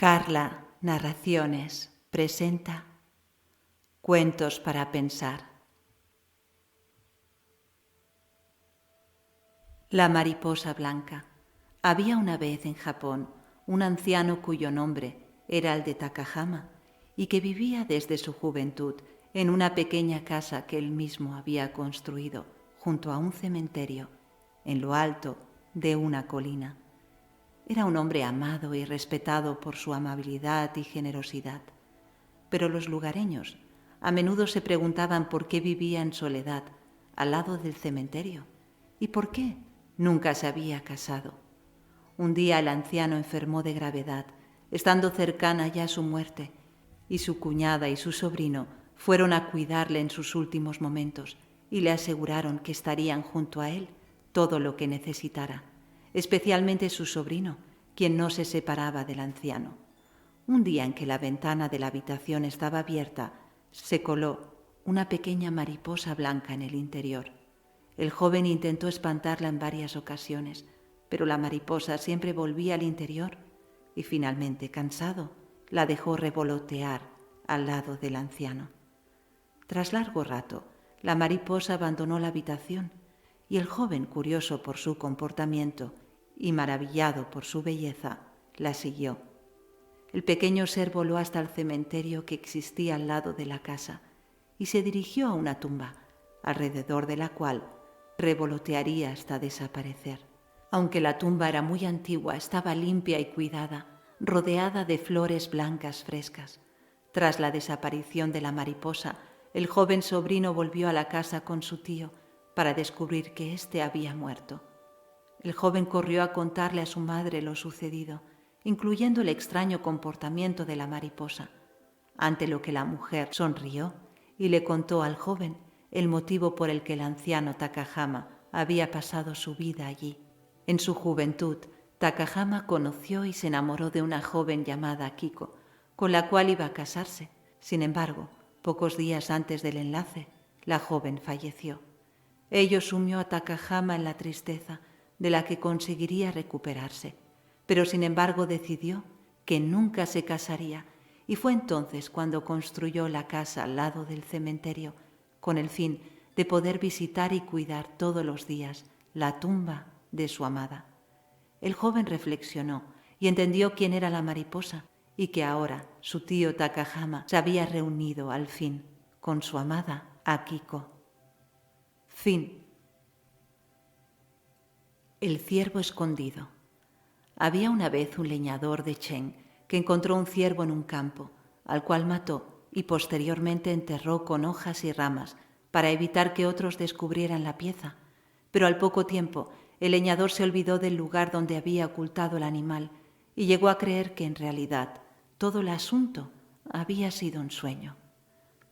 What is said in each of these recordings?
Carla Narraciones presenta Cuentos para pensar. La mariposa blanca. Había una vez en Japón un anciano cuyo nombre era el de Takahama y que vivía desde su juventud en una pequeña casa que él mismo había construido junto a un cementerio en lo alto de una colina. Era un hombre amado y respetado por su amabilidad y generosidad, pero los lugareños a menudo se preguntaban por qué vivía en soledad al lado del cementerio y por qué nunca se había casado. Un día el anciano enfermó de gravedad, estando cercana ya su muerte, y su cuñada y su sobrino fueron a cuidarle en sus últimos momentos y le aseguraron que estarían junto a él todo lo que necesitara, especialmente su sobrino, quien no se separaba del anciano. Un día en que la ventana de la habitación estaba abierta, se coló una pequeña mariposa blanca en el interior. El joven intentó espantarla en varias ocasiones, pero la mariposa siempre volvía al interior y finalmente, cansado, la dejó revolotear al lado del anciano. Tras largo rato, la mariposa abandonó la habitación y el joven, curioso por su comportamiento y maravillado por su belleza, la siguió. El pequeño ser voló hasta el cementerio que existía al lado de la casa y se dirigió a una tumba, alrededor de la cual revolotearía hasta desaparecer. Aunque la tumba era muy antigua, estaba limpia y cuidada, rodeada de flores blancas frescas. Tras la desaparición de la mariposa, el joven sobrino volvió a la casa con su tío para descubrir que éste había muerto. El joven corrió a contarle a su madre lo sucedido, incluyendo el extraño comportamiento de la mariposa, ante lo que la mujer sonrió y le contó al joven el motivo por el que el anciano Takahama había pasado su vida allí. En su juventud, Takahama conoció y se enamoró de una joven llamada Kiko, con la cual iba a casarse. Sin embargo, pocos días antes del enlace, la joven falleció. Ello sumió a Takahama en la tristeza de la que conseguiría recuperarse, pero sin embargo decidió que nunca se casaría y fue entonces cuando construyó la casa al lado del cementerio con el fin de poder visitar y cuidar todos los días la tumba de su amada. El joven reflexionó y entendió quién era la mariposa y que ahora su tío Takahama se había reunido al fin con su amada Akiko. Fin. El ciervo escondido. Había una vez un leñador de Chen que encontró un ciervo en un campo, al cual mató y posteriormente enterró con hojas y ramas para evitar que otros descubrieran la pieza. Pero al poco tiempo el leñador se olvidó del lugar donde había ocultado el animal y llegó a creer que en realidad todo el asunto había sido un sueño.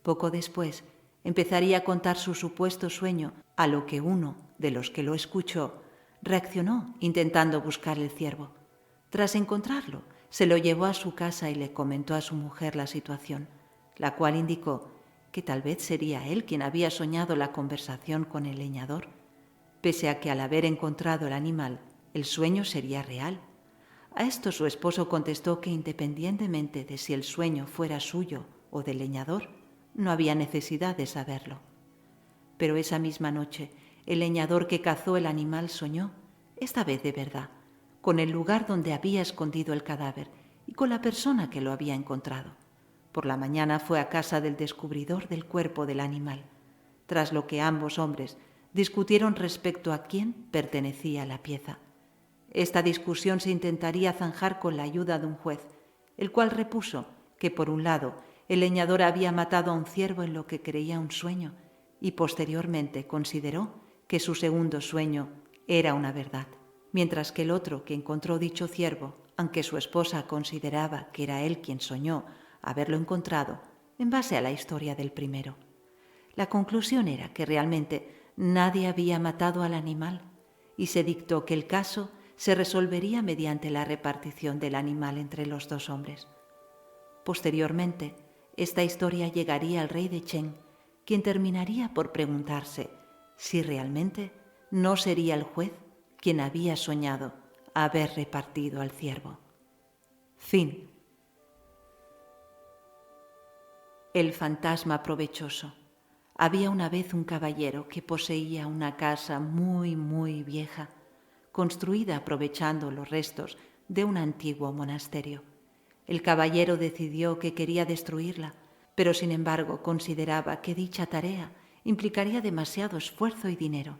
Poco después empezaría a contar su supuesto sueño, a lo que uno de los que lo escuchó reaccionó intentando buscar el ciervo. Tras encontrarlo, se lo llevó a su casa y le comentó a su mujer la situación, la cual indicó que tal vez sería él quien había soñado la conversación con el leñador, pese a que al haber encontrado el animal, el sueño sería real. A esto su esposo contestó que independientemente de si el sueño fuera suyo o del leñador, no había necesidad de saberlo. Pero esa misma noche, el leñador que cazó el animal soñó, esta vez de verdad, con el lugar donde había escondido el cadáver y con la persona que lo había encontrado. Por la mañana fue a casa del descubridor del cuerpo del animal, tras lo que ambos hombres discutieron respecto a quién pertenecía la pieza. Esta discusión se intentaría zanjar con la ayuda de un juez, el cual repuso que, por un lado, el leñador había matado a un ciervo en lo que creía un sueño y posteriormente consideró que su segundo sueño era una verdad, mientras que el otro que encontró dicho ciervo, aunque su esposa consideraba que era él quien soñó haberlo encontrado, en base a la historia del primero. La conclusión era que realmente nadie había matado al animal y se dictó que el caso se resolvería mediante la repartición del animal entre los dos hombres. Posteriormente, esta historia llegaría al rey de Chen, quien terminaría por preguntarse si realmente no sería el juez quien había soñado haber repartido al ciervo. Fin. El fantasma provechoso. Había una vez un caballero que poseía una casa muy, muy vieja, construida aprovechando los restos de un antiguo monasterio. El caballero decidió que quería destruirla, pero sin embargo consideraba que dicha tarea implicaría demasiado esfuerzo y dinero,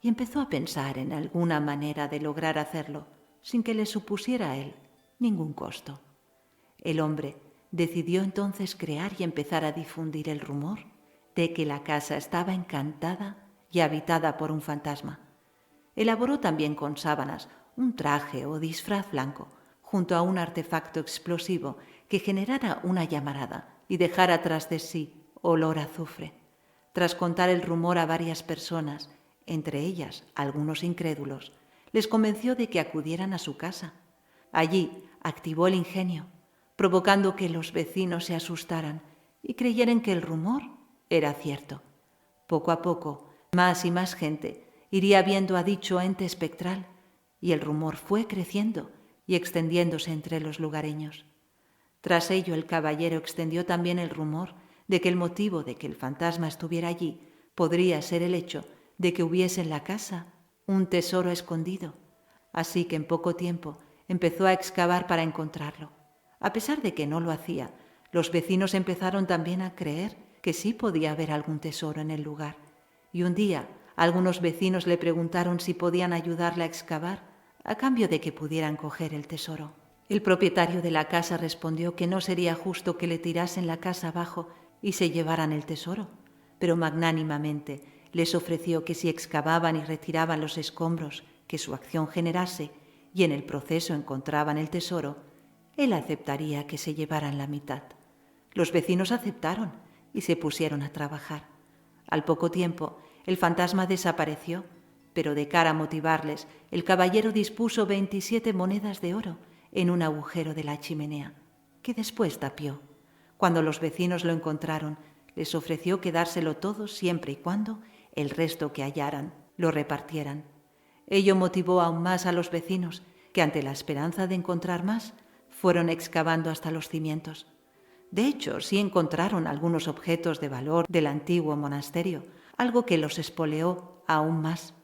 y empezó a pensar en alguna manera de lograr hacerlo sin que le supusiera a él ningún costo. El hombre decidió entonces crear y empezar a difundir el rumor de que la casa estaba encantada y habitada por un fantasma. Elaboró también con sábanas un traje o disfraz blanco, junto a un artefacto explosivo que generara una llamarada y dejara tras de sí olor a azufre. Tras contar el rumor a varias personas, entre ellas algunos incrédulos, les convenció de que acudieran a su casa. Allí activó el ingenio, provocando que los vecinos se asustaran y creyeran que el rumor era cierto. Poco a poco, más y más gente iría viendo a dicho ente espectral, y el rumor fue creciendo y extendiéndose entre los lugareños. Tras ello, el caballero extendió también el rumor de que el motivo de que el fantasma estuviera allí podría ser el hecho de que hubiese en la casa un tesoro escondido. Así que en poco tiempo empezó a excavar para encontrarlo. A pesar de que no lo hacía, los vecinos empezaron también a creer que sí podía haber algún tesoro en el lugar. Y un día, algunos vecinos le preguntaron si podían ayudarle a excavar a cambio de que pudieran coger el tesoro. El propietario de la casa respondió que no sería justo que le tirasen la casa abajo y se llevaran el tesoro, pero magnánimamente les ofreció que si excavaban y retiraban los escombros que su acción generase y en el proceso encontraban el tesoro, él aceptaría que se llevaran la mitad. Los vecinos aceptaron y se pusieron a trabajar. Al poco tiempo, el fantasma desapareció, pero de cara a motivarles, el caballero dispuso 27 monedas de oro en un agujero de la chimenea, que después tapió. Cuando los vecinos lo encontraron, les ofreció quedárselo todo siempre y cuando el resto que hallaran lo repartieran. Ello motivó aún más a los vecinos, que ante la esperanza de encontrar más, fueron excavando hasta los cimientos. De hecho, sí encontraron algunos objetos de valor del antiguo monasterio, algo que los espoleó aún más.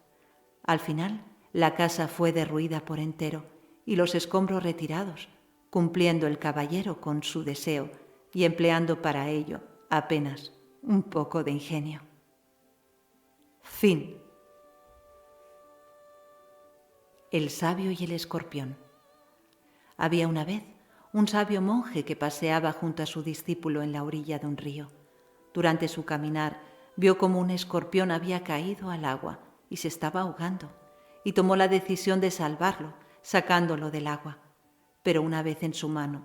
Al final, la casa fue derruida por entero y los escombros retirados, cumpliendo el caballero con su deseo y empleando para ello apenas un poco de ingenio. Fin. El sabio y el escorpión. Había una vez un sabio monje que paseaba junto a su discípulo en la orilla de un río. Durante su caminar vio como un escorpión había caído al agua y se estaba ahogando, y tomó la decisión de salvarlo, sacándolo del agua. Pero una vez en su mano,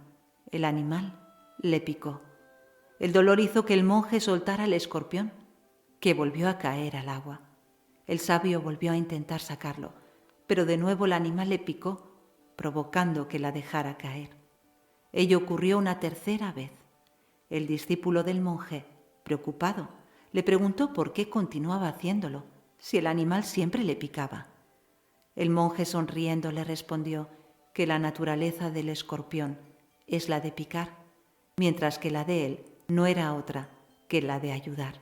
el animal le picó. El dolor hizo que el monje soltara al escorpión, que volvió a caer al agua. El sabio volvió a intentar sacarlo, pero de nuevo el animal le picó, provocando que la dejara caer. Ello ocurrió una tercera vez. El discípulo del monje, preocupado, le preguntó por qué continuaba haciéndolo, si el animal siempre le picaba. El monje sonriendo le respondió que la naturaleza del escorpión es la de picar, mientras que la de él no era otra que la de ayudar.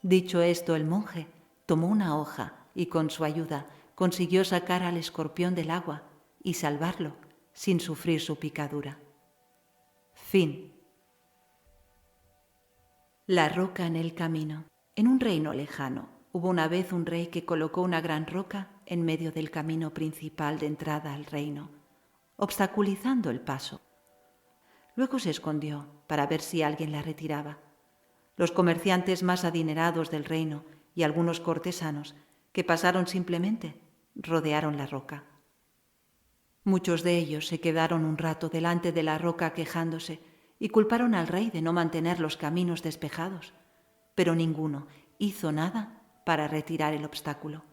Dicho esto, el monje tomó una hoja y con su ayuda consiguió sacar al escorpión del agua y salvarlo sin sufrir su picadura. Fin. La roca en el camino. En un reino lejano hubo una vez un rey que colocó una gran roca en medio del camino principal de entrada al reino, obstaculizando el paso. Luego se escondió para ver si alguien la retiraba. Los comerciantes más adinerados del reino y algunos cortesanos que pasaron simplemente rodearon la roca. Muchos de ellos se quedaron un rato delante de la roca quejándose y culparon al rey de no mantener los caminos despejados, pero ninguno hizo nada para retirar el obstáculo.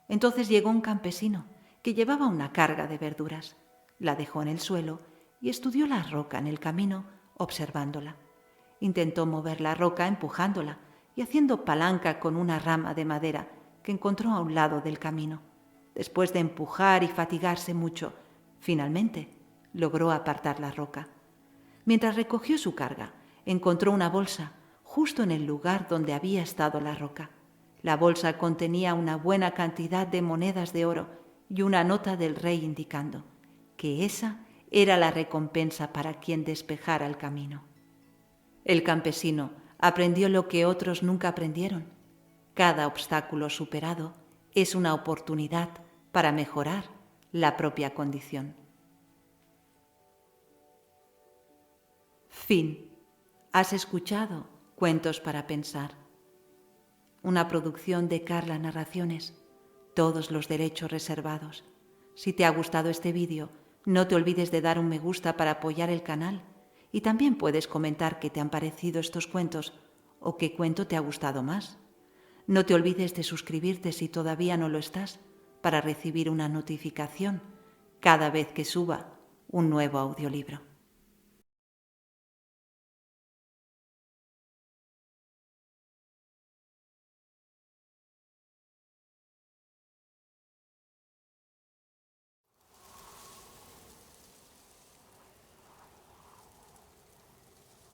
Entonces llegó un campesino que llevaba una carga de verduras, la dejó en el suelo y estudió la roca en el camino observándola. Intentó mover la roca empujándola y haciendo palanca con una rama de madera que encontró a un lado del camino. Después de empujar y fatigarse mucho, finalmente logró apartar la roca. Mientras recogió su carga, encontró una bolsa justo en el lugar donde había estado la roca. La bolsa contenía una buena cantidad de monedas de oro y una nota del rey indicando que esa era la recompensa para quien despejara el camino. El campesino aprendió lo que otros nunca aprendieron. Cada obstáculo superado es una oportunidad para mejorar la propia condición. Fin. Has escuchado Cuentos para Pensar. Una producción de Carla Narraciones. Todos los derechos reservados. Si te ha gustado este vídeo, no te olvides de dar un me gusta para apoyar el canal y también puedes comentar qué te han parecido estos cuentos o qué cuento te ha gustado más. No te olvides de suscribirte si todavía no lo estás para recibir una notificación cada vez que suba un nuevo audiolibro.